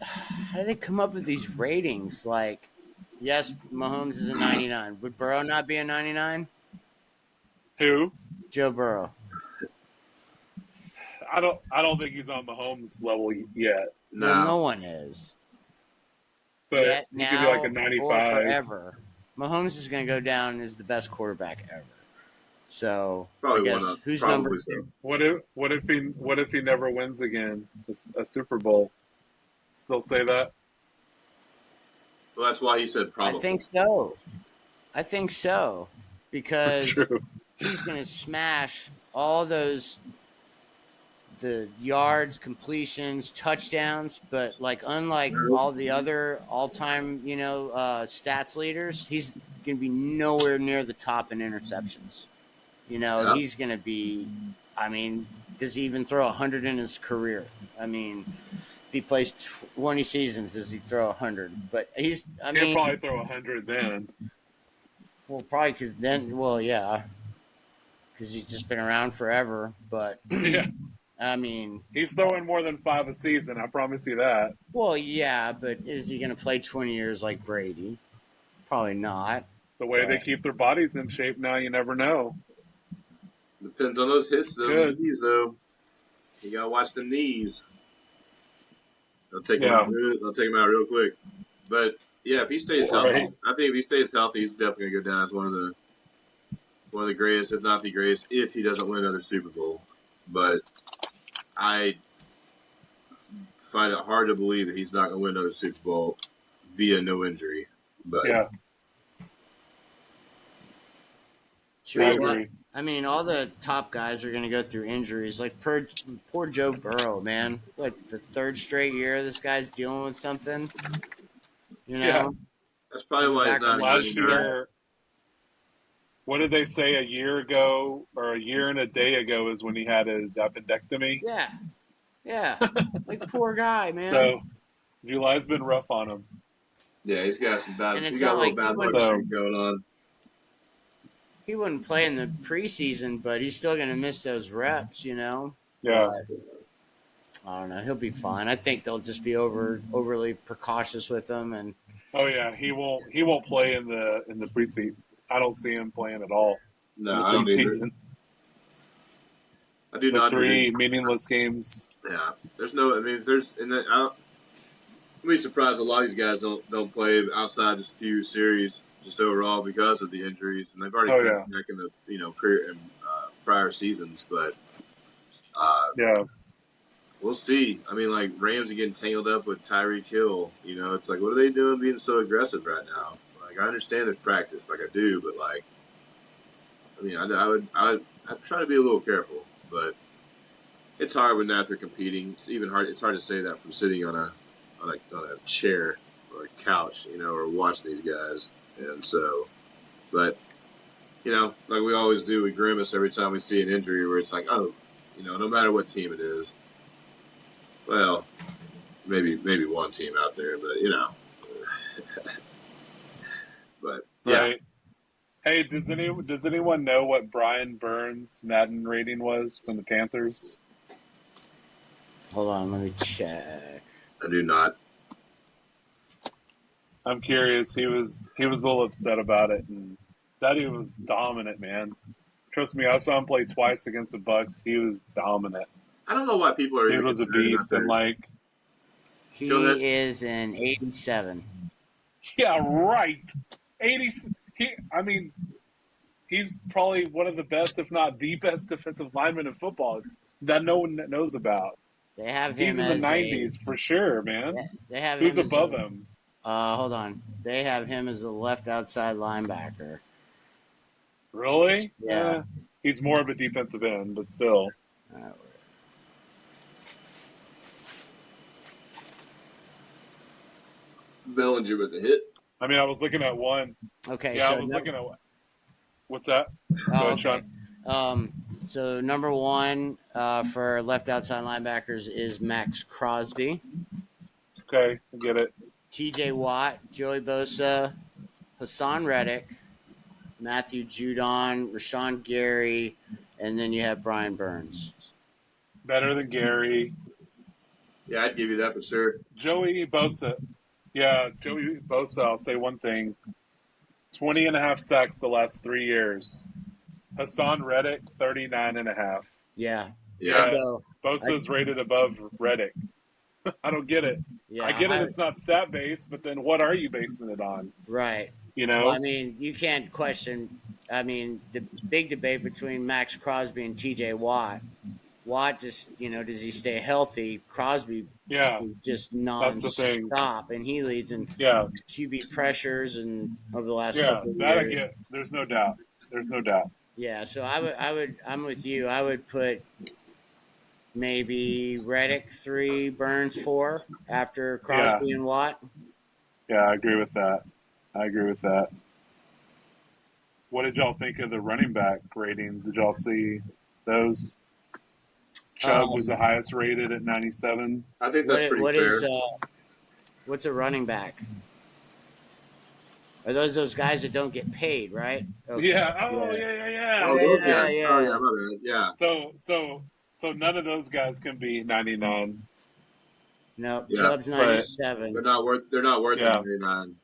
how do they come up with these ratings? Like, yes, Mahomes is a 99. Would Burrow not be a 99? who? Joe Burrow. I don't think he's on Mahomes level yet. Well, no No. one is. But Yet, he could be like a now, or 95. forever. Mahomes is going to go down as the best quarterback ever. So, I Probably one guess, of. who's number Probably so. 2? What if he never wins again? A Super Bowl. Still say that? Well, that's why he said probably. I think so. Because True. he's going to smash all those the yards, completions, touchdowns, but like unlike all the other all-time, stats leaders, he's going to be nowhere near the top in interceptions. Yeah. He's going to be. I mean, does he even throw 100 in his career? I mean, if he plays 20 seasons, does he throw 100? But he's. I He'll mean, probably throw 100 then. well, probably because then, well, yeah, because he's just been around forever. But Yeah. I mean, He's throwing more than 5 a season, I promise you that. well, yeah, but is he going to play 20 years like Brady? Probably not. The way they But keep their bodies in shape now, you never know. Depends on those hits, though. Good. Knees, though. You gotta watch the knees. They'll take him Yeah. out. They'll take him out real quick. But yeah, if he stays healthy, Right. I think if he stays healthy, he's definitely gonna go down as one of the greatest, if not the greatest, if he doesn't win another Super Bowl. But I find it hard to believe that he's not gonna win another Super Bowl via no injury. But Yeah, sure, I what? agree. I mean, all the top guys are going to go through injuries. Like poor Joe Burrow, man. What, the third straight year this guy's dealing with something? Yeah. that's probably Coming why he's back not from Last getting year, what did they say a year ago or a year and a day ago is when he had his appendectomy? Yeah. Like, poor guy, man. So July's been rough on him. Yeah, he's got some bad. And it's He got a not little like he bad luck went- streak going on. He wouldn't play in the preseason, but he's still going to miss those reps, Yeah. But, I don't know. He'll be fine. I think they'll just be overly precautious with him, and Oh yeah, he won't play in the preseason. I don't see him playing at all No, in the I don't either. preseason. I do The not. 3 meaningless games. Yeah, there's no. I mean, there's. And I'm be surprised a lot of these guys don't play outside just a few series, just overall because of the injuries, and they've already Oh, come yeah. back in the prior seasons. But Yeah. we'll see. I mean, like Rams are getting tangled up with Tyreek Hill. It's like, what are they doing being so aggressive right now? Like, I understand there's practice, like I do, but like, I mean, I'd try to be a little careful, but it's hard when they're competing. It's hard to say that from sitting on a chair or a couch, or watching these guys. And so, but like we always do, we grimace every time we see an injury where it's like, oh, no matter what team it is. Well, maybe one team out there, but but yeah. Right. Hey, does anyone know what Brian Burns' Madden rating was from the Panthers? hold on, let me check. I do not. I'm curious. He was a little upset about it, and that dude was dominant, man. Trust me, I saw him play twice against the Bucks. He was dominant. I don't know why people are He even was a concerned beast, about and that. like, He Go ahead. is an 87. yeah, right. 80. I mean, he's probably one of the best, if not the best, defensive lineman in football that no one knows about. They have He's him in the as '90s for sure, man. they have Who's him as above him? hold on. They have him as a left outside linebacker. Really? Yeah. He's more of a defensive end, but still. Bellinger with the hit. I mean, I was looking at one. Okay. Yeah, So I was looking at. What's that? Go ahead, okay. Sean. So number one for left outside linebackers is Max Crosby. Okay, I get it. T.J. Watt, Joey Bosa, Hassan Reddick, Matthew Judon, Rashawn Gary, and then you have Brian Burns. Better than Gary. Yeah, I'd give you that for sure. Joey Bosa. Yeah, Joey Bosa, I'll say one thing. 20 and a half sacks the last 3 years. Hassan Reddick, 39 and a half. Yeah. Yeah. Bosa's rated above Reddick. I don't get it. Yeah, I get it. It's not stat based, but then what are you basing it on? Right. You know. Well, I mean, you can't question. I mean, the big debate between Max Crosby and T.J. Watt. Watt just, does he stay healthy? Crosby, is just non-stop, and he leads in QB pressures and over the last couple of years. That I get. There's no doubt. Yeah, so I'm with you. I would put maybe Reddick 3, Burns 4 after Crosby and Watt. Yeah, I agree with that. What did y'all think of the running back ratings? Did y'all see those? Chubb was the highest rated at 97. I think that's pretty fair. What's a running back? Are those guys that don't get paid, right? Okay. Yeah. Oh, yeah. Oh, those guys. Yeah. Oh, yeah, my bad. Yeah. So none of those guys can be 99. No, Chubb's 97. They're not worth 99.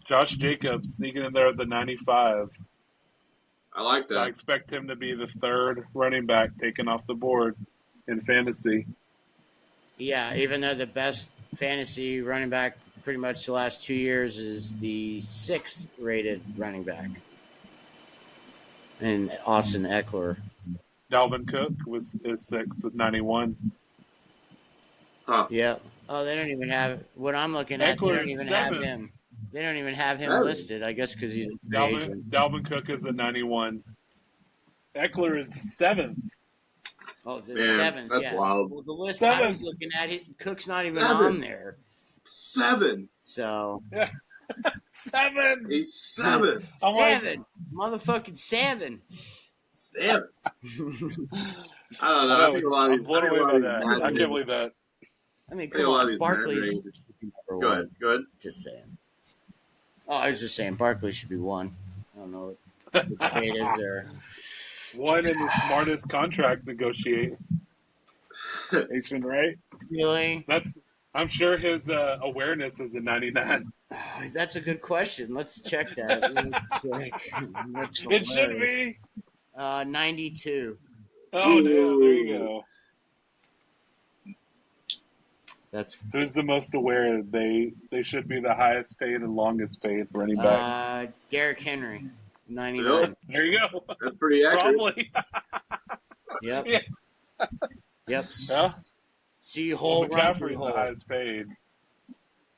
Josh Jacobs sneaking in there at the 95. I like that. I expect him to be the third running back taken off the board in fantasy. Yeah, even though the best fantasy running back pretty much the last 2 years is the 6th rated running back. And Austin Eckler. Dalvin Cook is 6th with 91. Huh. Yep. Oh, they don't even have what I'm looking at. They don't even have him. They don't even have him listed. I guess because he's a free agent. Dalvin Cook is at 91. Eckler is 7th. Oh, it's 7th. That's wild. Well, the list I was looking at, Cook's not even on there. 7. So. Yeah. 7. He's 7. 7. Motherfucking 7. 7. I don't know. I think a lot of these. I can't believe that. I mean, come on, Barkley's. Go ahead. Just saying. Oh, I was just saying, Barkley should be 1. I don't know what the debate is there. 1 in the smartest contract negotiation, right? Really? I'm sure his awareness is a 99. That's a good question. Let's check that. It should be 92. Oh, damn, there you go. Who's the most aware? They should be the highest paid and longest paid running back. Derrick Henry, 99. Yep. There you go. That's pretty accurate. Probably. Yep. Yeah. Yep. Yeah. See, McCaffrey's the highest paid.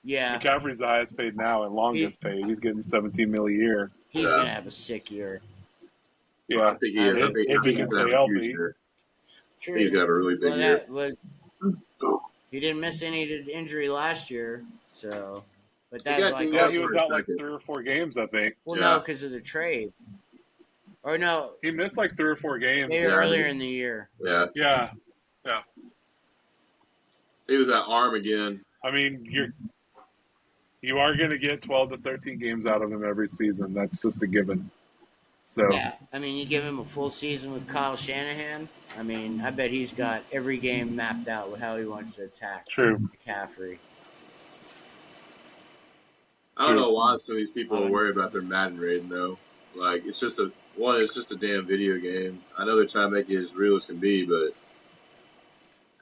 Yeah. McCaffrey's the highest paid now and longest paid. He's getting $17 million a year. He's gonna have a sick year. Yeah, I think he is. If he can stay healthy. True. He's gonna have a really big year. He didn't miss any injury last year, so. But that he was out like 3 or 4 games, I think. Well, no, because of the trade. Or no, he missed like 3 or 4 games. Maybe earlier in the year. Yeah. He was at arm again. I mean, you are going to get 12 to 13 games out of him every season. That's just a given. So yeah, I mean, you give him a full season with Kyle Shanahan. I mean, I bet he's got every game mapped out with how he wants to attack. True. McCaffrey. I don't know why some of these people are worried about their Madden rating though. Like it's just a damn video game. I know they're trying to make it as real as can be, but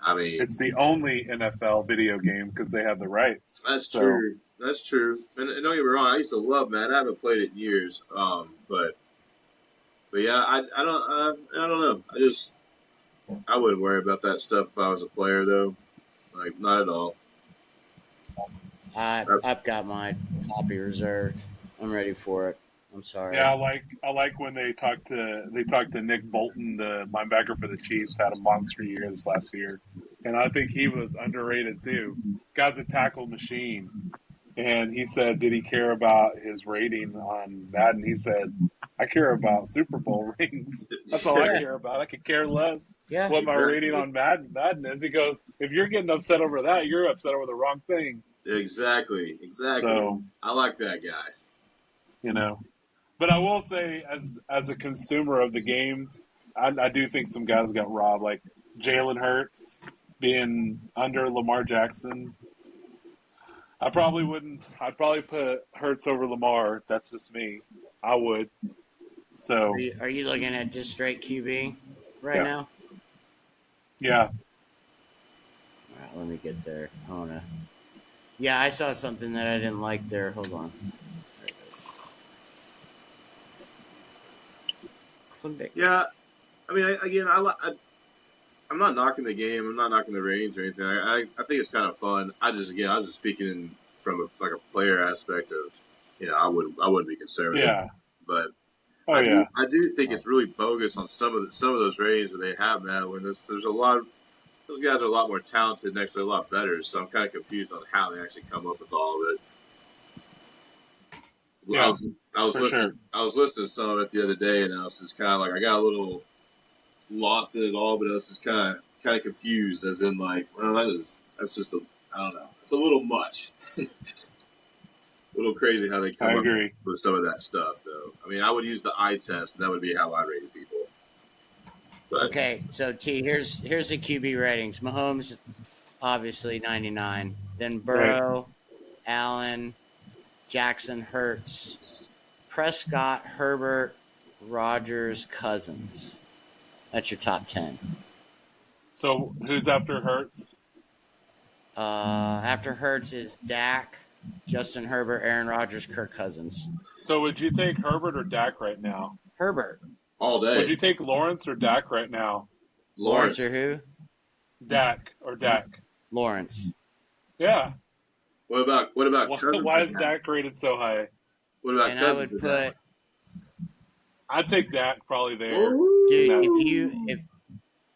I mean, it's the only NFL video game because they have the rights. That's true. That's true. And don't get me wrong, I used to love Madden. I haven't played it in years. But yeah, I don't know. I wouldn't worry about that stuff if I was a player though. Like not at all. I've got my copy reserved. I'm ready for it. I'm sorry. Yeah, I like when they talked to Nick Bolton, the linebacker for the Chiefs, had a monster year this last year, and I think he was underrated too. Guy's a tackle machine, and he said, did he care about his rating on Madden? He said, I care about Super Bowl rings. That's all I Yeah. care about. I could care less Yeah. what my rating Exactly. on Madden is. He goes, if you're getting upset over that, you're upset over the wrong thing. Exactly. So, I like that guy. you know. But I will say, as a consumer of the game, I do think some guys got robbed, like Jalen Hurts being under Lamar Jackson. I probably wouldn't. I'd probably put Hurts over Lamar. That's just me. I would. So Are you looking at just straight QB right yeah, now? yeah. All right, let me get there. I wanna. Yeah, I saw something that I didn't like there. Hold on. There it is. Click. Yeah. I mean, I'm not knocking the game. I'm not knocking the ratings or anything. I think it's kind of fun. I was just speaking from a player aspect of, I wouldn't be conservative, Yeah. but Oh yeah. I do think it's really bogus on some of those ratings that they have, man. When there's a lot of those guys are a lot more talented, and actually a lot better. So I'm kind of confused on how they actually come up with all of it. Yeah. For sure. I was listening to some of it the other day, and I was just kind of like, I got a little lost in it all, but I was just kind of confused, as in like, well, that's just I don't know, it's a little much, a little crazy how they I come up agree. with some of that stuff, though. I mean, I would use the eye test, and that would be how I rated people. But Okay, so T, here's the QB ratings. Mahomes, obviously 99. Then Right. Burrow, Allen, Jackson, Hurts, Prescott, Herbert, Rogers, Cousins. That's your top 10. So who's after Hurts? After Hurts is Dak, Justin Herbert, Aaron Rodgers, Kirk Cousins. So would you take Herbert or Dak right now? Herbert. all Would day, you take Lawrence or Dak right now? Lawrence or Lawrence. who? Dak. Lawrence. Yeah. What about Cousins? Why is Dak rated so high? What about And I Cousins would in that one? put, I'd take Dak probably there. dude, Ooh.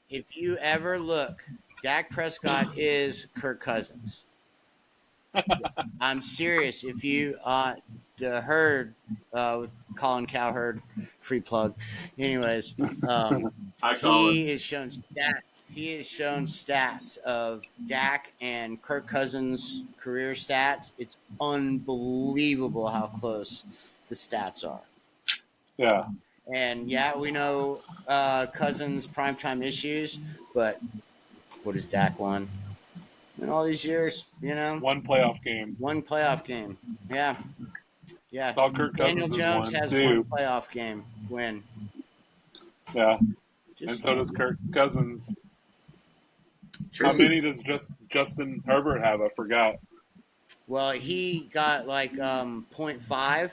if you ever look, Dak Prescott is Kirk Cousins. I'm serious. If you the herd with Colin Cowherd, free plug. Anyways, Hi, Colin. he is shown stats. He has shown stats of Dak and Kirk Cousins' career stats. It's unbelievable how close the stats are. Yeah. And yeah, we know Cousins' primetime issues, but what has Dak won in all these years? You know, One playoff game. one playoff game. Yeah, yeah. All Kirk Daniel Cousins has Jones won has one too. playoff game win. Yeah. And Just so does Kirk Cousins. How Tracy, many does Justin Herbert have? I forgot. well, he got like 0.5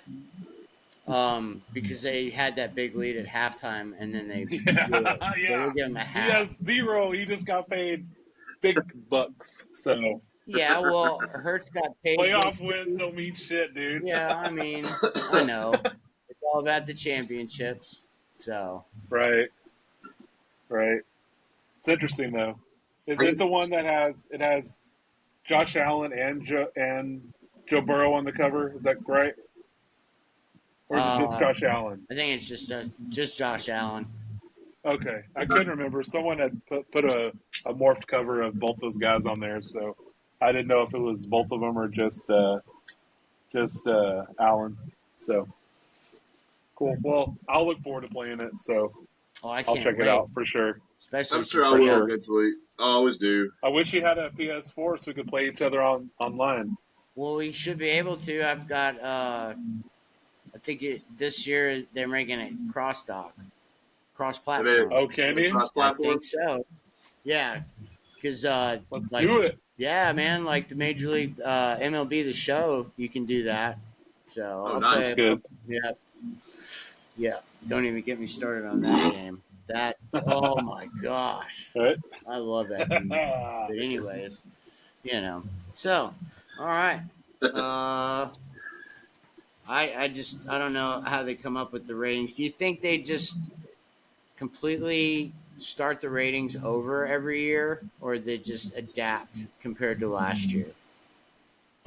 because they had that big lead at halftime, and then they blew it. So Yeah. we'll give him a He half. has 0. He just got paid big bucks. So Yeah, well, Hurts got paid. playoff wins don't mean shit, dude. Yeah, I mean, I know. It's all about the championships. So Right. Right. It's interesting though. Is it the one that has Josh Allen and Joe Burrow on the cover? Is that right? Or is it just Josh Allen? I think it's just Josh Allen. Okay, I couldn't remember. Someone had put a morphed cover of both those guys on there, so I didn't know if it was both of them or just Allen. So cool. Well, I'll look forward to playing it. So Oh, I I'll can't check wait. it out for sure. Especially I'm sure I since will sure. eventually. I always do. I wish you had a PS4 so we could play each other online. well, we should be able to. I've got. I think this year they're making it cross I made it platform. Oh, can you? cross I platform. think so. Yeah, Because Let's like, do it. yeah, man, like the Major League MLB the Show, you can do that. So Oh, I'll nice. play. That's good. Yeah, yeah. Don't even get me started on that game. That oh my gosh, Right? I love that game. But anyways, So all right. Uh, I don't know how they come up with the ratings. Do you think they just completely start the ratings over every year, or they just adapt compared to last year?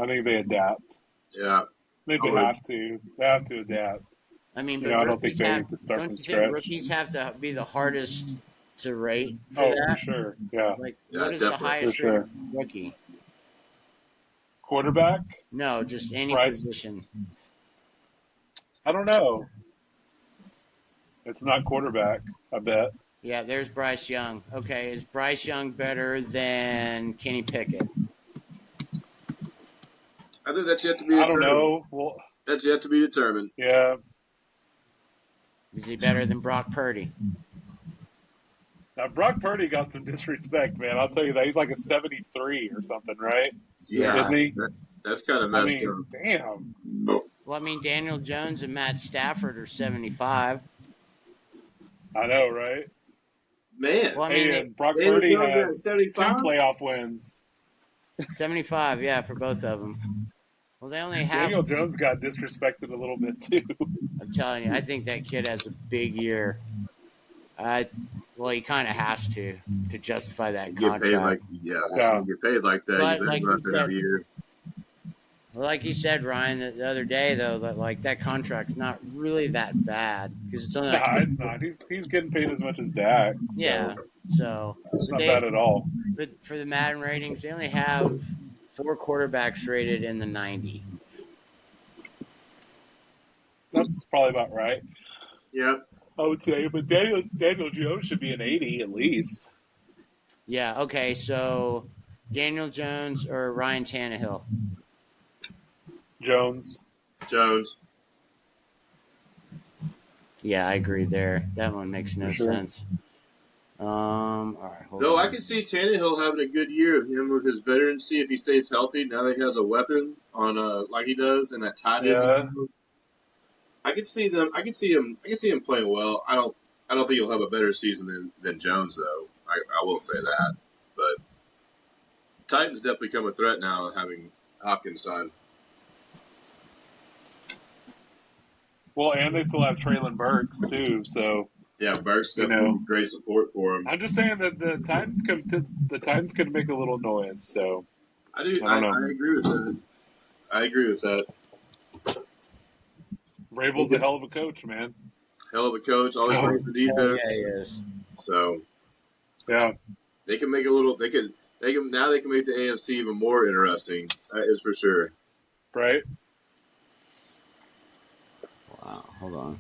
I think they adapt. Yeah, I think I they would. have to. They have to adapt. I mean, You but know, I don't think rookies they have. need to start Don't from you think scratch. rookies have to be the hardest to rate for Oh, for that? sure. Yeah, Like, Yeah, what is the definitely. for highest rated sure. rookie? Quarterback, No, just any Bryce. position. I don't know. It's not quarterback. I bet. Yeah, there's Bryce Young. Okay, is Bryce Young better than Kenny Pickett? I think that's yet to be I don't determined. know. Well, That's yet to be determined. yeah. Is he better than Brock Purdy? Now Brock Purdy got some disrespect, man. I'll tell you that. He's like a 73 or something, right? Yeah, Isn't he? that's kind of I messed mean, up. damn. Well, I mean, Daniel Jones and Matt Stafford are 75. I know, right? Man, Well, I mean, Hey, they and Brock Daniel Purdy Jones at has 2 75. playoff wins. 75, yeah, for both of them. Well, they only have. Daniel Jones got disrespected a little bit too. I'm telling you, I think that kid has a big year. Well, he kind of has to justify that You get paid like contract. Yeah. you get paid like that. You But better go out there and have a year. like you said, Ryan, the other day though, that like that contract's not really that bad because it's only like Nah, it's not. He's getting paid as much as Dak. yeah. So, It's but not bad at all. for the Madden ratings, they only have 4 quarterbacks rated in the 90. That's probably about right. Yep. I would say, but Daniel Jones should be an 80 at least. Yeah. Okay. So Daniel Jones or Ryan Tannehill. Jones. Jones. Yeah, I agree there. That one makes no For sure. sense. All right. Hold Though I on. can see Tannehill having a good year of him with his veterancy if he stays healthy. Now that he has a weapon on like he does and that tight end. Yeah. I could see them. I could see him playing well. I don't think he'll have a better season than Jones though. I will say that. But Titans definitely become a threat now having Hopkins signed. Well, and they still have Traylon Burks too. So Yeah, Burks You definitely know. great support for him. I'm just saying that the Titans could make a little noise. So I do. I don't know. I agree with that. I agree with that. Vrabel's a hell of a coach, man. Hell of a coach. Always So- plays the Oh, defense. yeah, he is. So Yeah. they can make a little. They can now. They can make the AFC even more interesting. That is for sure. Right. Wow. Hold on.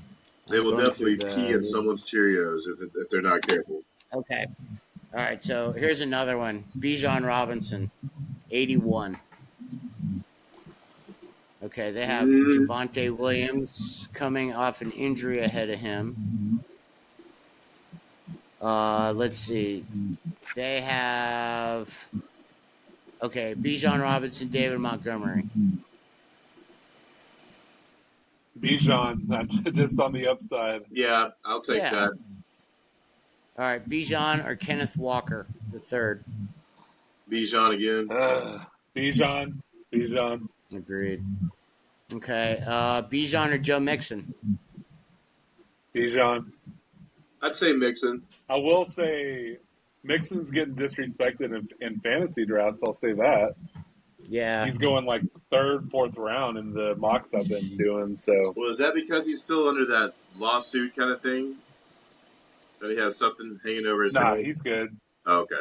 They will Going definitely through key in someone's Cheerios if they're not careful. Okay. All right. So here's another one. Bijan Robinson, 81. Okay, they have Javonte Williams coming off an injury ahead of him. Let's see. They have Bijan Robinson, David Montgomery. Bijan, not just on the upside. Yeah, I'll take Yeah. that. All right, Bijan or Kenneth Walker, the third. Bijan again. Bijan. Agreed. Okay, Bijan or Joe Mixon. Bijan. I'd say Mixon. I will say Mixon's getting disrespected in fantasy drafts. I'll say that. Yeah. He's going like third, fourth round in the mocks I've been doing. So Well, is that because he's still under that lawsuit kind of thing? That he has something hanging over his nah, head? he's good. Oh, okay.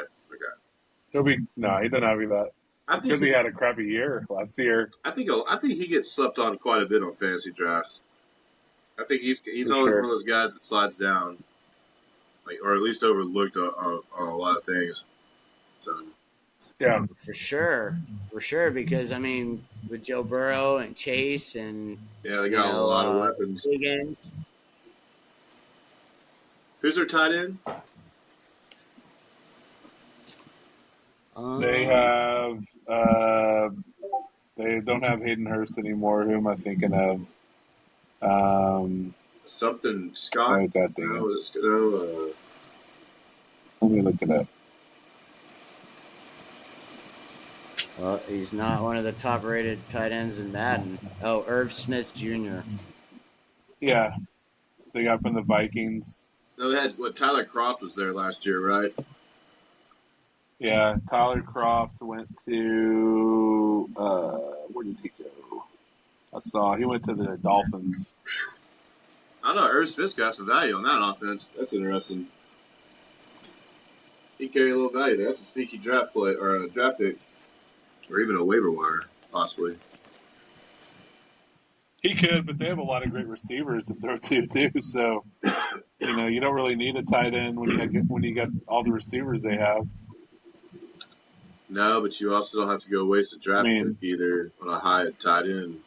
He doesn't have that. I It's think because he had a crappy year last year. I think he gets slept on quite a bit on fantasy drafts. I think he's For always sure. one of those guys that slides down, like or at least overlooked on a lot of things. So Yeah, For sure, because I mean, with Joe Burrow and Chase and yeah, they got a lot of weapons. Higgins. Who's their tight end? They have they don't have Hayden Hurst anymore. Who am I thinking of? Something Scott. Oh god dang it! No, is it no? Let me look it up. Well, he's not one of the top-rated tight ends in Madden. Oh, Irv Smith Jr. Yeah, they got from the Vikings. No, they had Tyler Croft was there last year, right? Yeah, Tyler Croft went to where did he go? I saw he went to the Dolphins. I don't know. Irv Smith's got some value on that offense. That's interesting. He carried a little value there. That's a sneaky draft play or a draft pick, or even a waiver wire, possibly. He could, but they have a lot of great receivers to throw to too. So you don't really need a tight end when you got all the receivers they have. No, but you also don't have to go waste a draft pick either on a high tight end,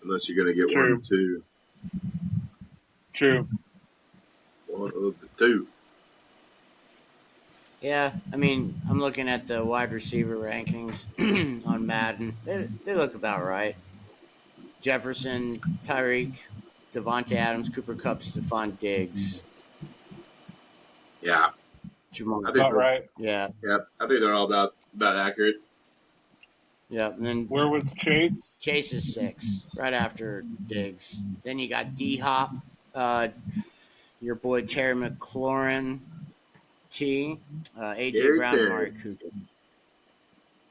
unless you're going to get one or two. True. One of the two. Yeah, I mean, I'm looking at the wide receiver rankings on Madden. They look about right. Jefferson, Tyreek, Devontae Adams, Cooper Kupp, Stephon Diggs. Yeah. Jamal. I think About right. Yeah. Yeah, I think they're all about accurate. Yeah, and then Where was Chase? Chase is 6, right after Diggs. Then you got D-Hop, your boy Terry McLaurin, A.J. Brown, and Amari Cooper.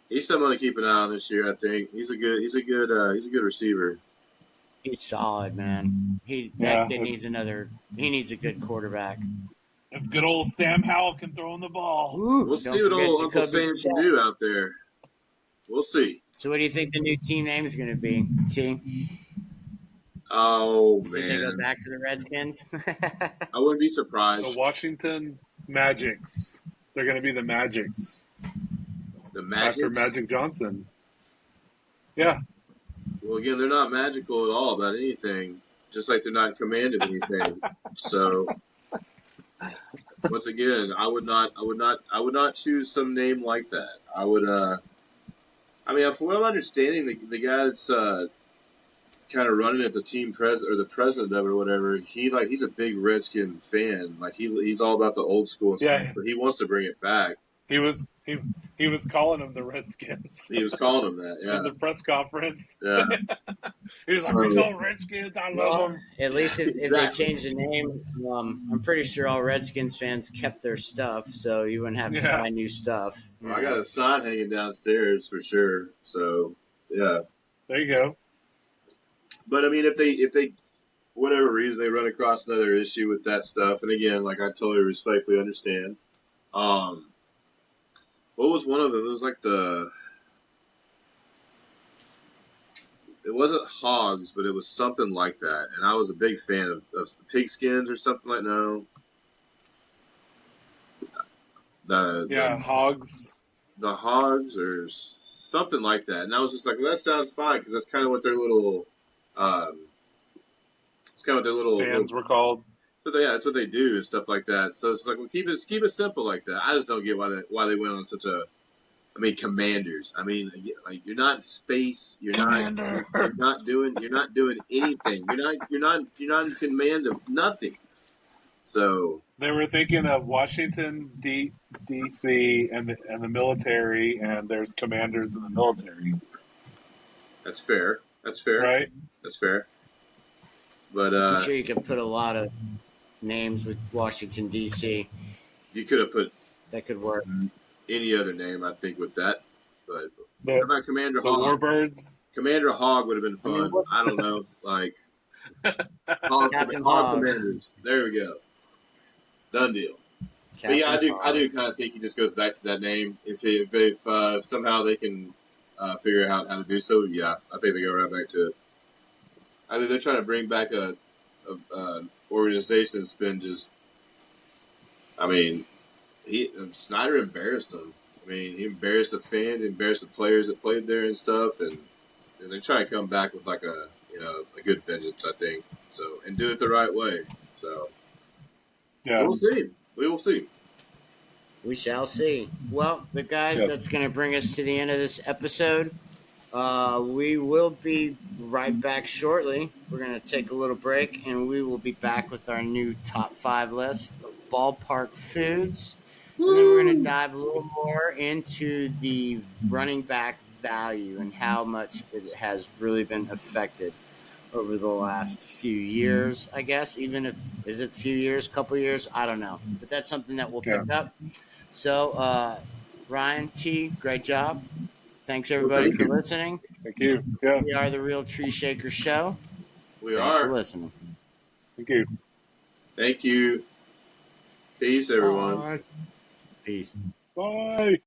He's someone to keep an eye on this year. I think he's a good receiver. He's solid, man. That kid needs He needs a good quarterback. If good old Sam Howell can throw in the ball, we'll see what old Uncle Sam can do out there. We'll see. So, what do you think the new team name is going to be? T? Oh you man, they go back to the Redskins. I wouldn't be surprised. The Washington Magics. They're going to be the Magics. The Magics? After Magic Johnson. Yeah. Well, again, they're not magical at all about anything. Just like they're not in command of anything. So, once again, I would not choose some name like that. I would. I mean, from what I'm understanding, the guy that's kind of running at the team president or the president of it or whatever, he's a big Redskin fan. Like he's all about the old school and stuff. So he wants to bring it back. He was calling them the Redskins. He was calling them that, yeah. In the press conference. Yeah. He was like, these old Redskins, I love them. At least if they changed the name, I'm pretty sure all Redskins fans kept their stuff, so you wouldn't have to buy new stuff. Well, I got a sign hanging downstairs for sure. So, yeah. There you go. But, I mean, if they whatever reason, they run across another issue with that stuff, and again, like I totally respectfully understand. What was one of them? It was like it wasn't Hogs, but it was something like that. And I was a big fan of the Pigskins or something like Hogs. The Hogs or something like that. And I was just like, well, that sounds fine because that's kind of what their little, fans were called. But yeah, that's what they do and stuff like that. So it's like, well, keep it simple like that. I just don't get why they went on such a. I mean, Commanders. I mean, like you're not in space. You're not doing anything. You're not in command of nothing. So they were thinking of Washington D.C. and the military, and there's commanders in the military. That's fair. Right. That's fair. But I'm sure you could put a lot of names with Washington D.C. You could have put that could work. Any other name, I think, with that. But how about Commander Hog? The Warbirds? Commander Hog would have been fun. I don't know. Like, Hog Commanders. There we go. Done deal. But yeah, I do kind of think he just goes back to that name. If somehow they can figure out how to do so, yeah, I think they go right back to it. I think they're trying to bring back a organization that's been just, I mean, Snyder embarrassed them. I mean, he embarrassed the fans, he embarrassed the players that played there and stuff, and they're trying to come back with like a good vengeance, I think. So, and do it the right way. So, yeah, we'll see. We will see. We shall see. Well, the guys, that's Yes. going to bring us to the end of this episode. We will be right back shortly. We're going to take a little break and we will be back with our new top 5 list of ballpark foods. And then we're going to Woo! dive a little more into the running back value and how much it has really been affected over the last few years, I guess. Even if, is it a few years, couple years? I don't know. But that's something that we'll Yeah. pick up. So, Ryan T, great job. Thanks Well, everybody thank for you. listening. Thank you. We are the Yes. Real Tree Shaker Show. We Thanks for are. listening. Thank you. Thank you. Peace, everyone. Bye. Peace. Bye.